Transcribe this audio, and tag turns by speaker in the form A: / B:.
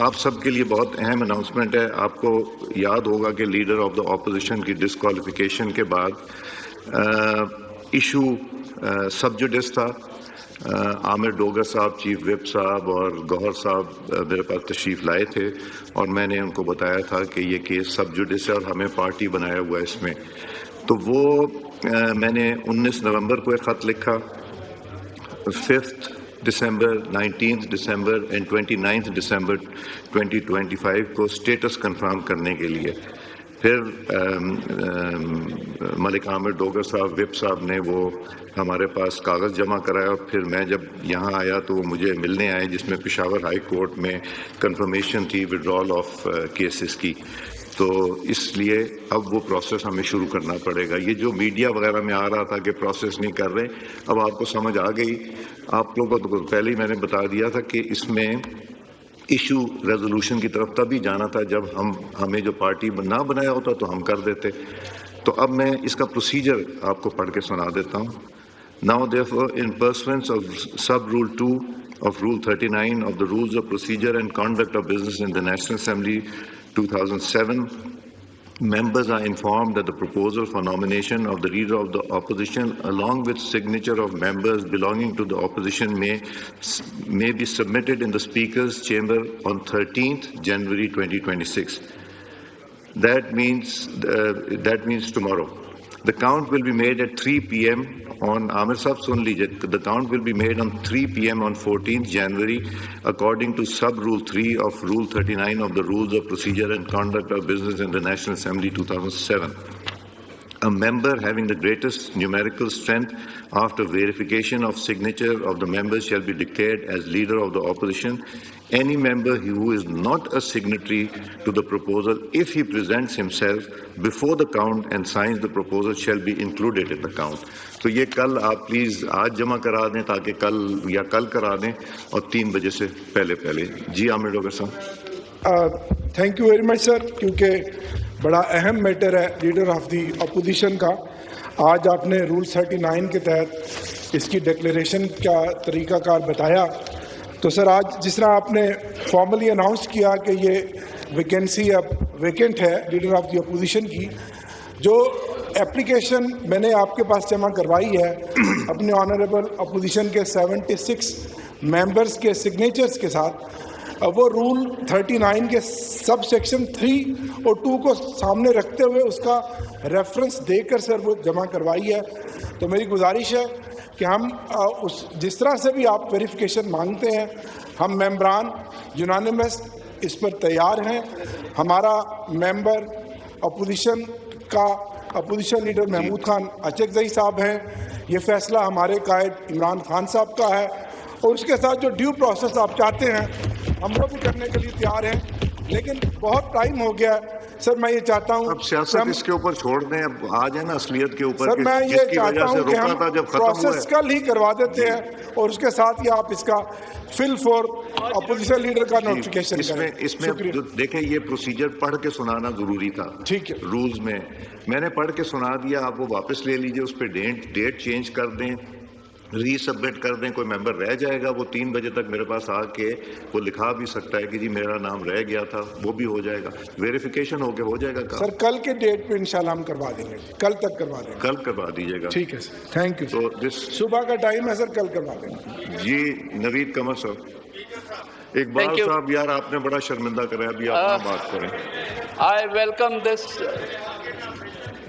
A: آپ سب کے لیے بہت اہم اناؤنسمنٹ ہے. آپ کو یاد ہوگا کہ لیڈر آف دا اپوزیشن کی ڈسکوالیفیکیشن کے بعد ایشو سب جوڈس تھا. عامر ڈوگر صاحب، چیف وپ صاحب اور گوہر صاحب میرے پاس تشریف لائے تھے اور میں نے ان کو بتایا تھا کہ یہ کیس سب جوڈس ہے اور ہمیں پارٹی بنایا ہوا ہے اس میں. تو وہ میں نے 19 نومبر کو ایک خط لکھا، 5 دسمبر، 19 دسمبر اینڈ 29 دسمبر 2025 کو اسٹیٹس کنفرم کرنے کے لیے. پھر ملک عامر ڈوگر صاحب وپ صاحب نے وہ ہمارے پاس کاغذ جمع کرایا اور پھر میں جب یہاں آیا تو وہ مجھے ملنے آئے، جس میں پشاور ہائی کورٹ میں کنفرمیشن تھی وڈرال آف کیسز کی. تو اس لیے اب وہ پروسیس ہمیں شروع کرنا پڑے گا. یہ جو میڈیا وغیرہ میں آ رہا تھا کہ پروسیس نہیں کر رہے، اب آپ کو سمجھ آ گئی. آپ لوگوں کو پہلے ہی میں نے بتا دیا تھا کہ اس میں ایشو ریزولوشن کی طرف تبھی جانا تھا جب ہمیں جو پارٹی نہ بنایا ہوتا تو ہم کر دیتے. تو اب میں اس کا پروسیجر آپ کو پڑھ کے سنا دیتا ہوں. Now therefore in pursuance of sub rule 2 of rule 39 of the rules of procedure and conduct of business in the National Assembly 2007, members are informed that the proposal for nomination of the leader of the opposition along with signature of members belonging to the opposition may be submitted in the Speaker's chamber on 13th January 2026. That means tomorrow. The count will be made at 3 p.m. on Amir Sahab sun lijiye. The count will be made on 3 p.m. on 14th January according to sub rule 3 of rule 39 of the rules of procedure and conduct of business in the National Assembly 2007. A member having the greatest numerical strength after verification of signature of the members shall be declared as leader of the opposition. Any member who is not a signatory to the proposal, if he presents himself before the count and signs the proposal, shall be included in the count. تو یہ کل آپ please آج جمع کرا دیں تاکہ کل کرا دیں اور 3 بجے سے پہلے. جی عامر ڈوگر صاحب.
B: تھینک یو ویری مچ سر، کیونکہ بڑا اہم میٹر ہے لیڈر آف دی اپوزیشن کا. آج آپ نے رول 39 کے تحت اس کی ڈکلیریشن کا طریقہ کار بتایا. تو سر آج جس طرح آپ نے فارملی اناؤنس کیا کہ یہ ویکینسی اب ویکینٹ ہے لیڈر آف دی اپوزیشن کی، جو اپلیکیشن میں نے آپ کے پاس جمع کروائی ہے اپنے آنریبل اپوزیشن کے 76 ممبرز کے سگنیچرز کے ساتھ، وہ رول 39 کے سب سیکشن 3 اور 2 کو سامنے رکھتے ہوئے اس کا ریفرنس دے کر سر وہ جمع کروائی ہے. تو میری گزارش ہے کہ ہم جس طرح سے بھی آپ ویریفیکیشن مانگتے ہیں، ہم ممبران یونانیمس اس پر تیار ہیں. ہمارا ممبر اپوزیشن لیڈر محمود خان اچکزئی صاحب ہیں. یہ فیصلہ ہمارے قائد عمران خان صاحب کا ہے، اور اس کے ساتھ جو ڈیو پروسیس آپ چاہتے ہیں ہم وہ بھی کرنے کے لیے تیار ہیں. لیکن بہت ٹائم ہو گیا ہے سر. میں یہ چاہتا ہوں
A: اب سیاست اس کے اوپر چھوڑ دیں، اب آ جائیں نا اصلیت کے اوپر.
B: سر میں یہ چاہتا ہوں کہ ہم پروسیس کل ہی کروا دیتے ہیں اور اس کے ساتھ ہی آپ اس کا فل فور اپوزیشن لیڈر کا نوٹیفیکیشن کریں.
A: اس میں دیکھیں یہ پروسیجر پڑھ کے سنانا ضروری تھا.
B: ٹھیک ہے،
A: رولز میں نے پڑھ کے سنا دیا. آپ وہ واپس لے لیجئے، اس پہ ڈیٹ چینج کر دیں، ری سبمٹ کر دیں. کوئی ممبر رہ جائے گا وہ 3 بجے تک میرے پاس آ کے وہ لکھا بھی سکتا ہے کہ جی میرا نام رہ گیا تھا، وہ بھی ہو جائے گا. ویریفیکیشن ہو کے ہو جائے گا.
B: سر کل کے ڈیٹ پہ انشاءاللہ ہم کروا دیں گے، کل تک کروا دیں گے.
A: کل کروا دیجیے گا.
B: ٹھیک ہے سر، تھینک یو.
A: تو
B: صبح کا ٹائم ہے سر، کل کروا دیں گے.
A: جی نوید قمر صاحب. اقبال صاحب یار آپ نے بڑا شرمندہ کرا ہے، ابھی آپ بات کریں.
C: I welcome this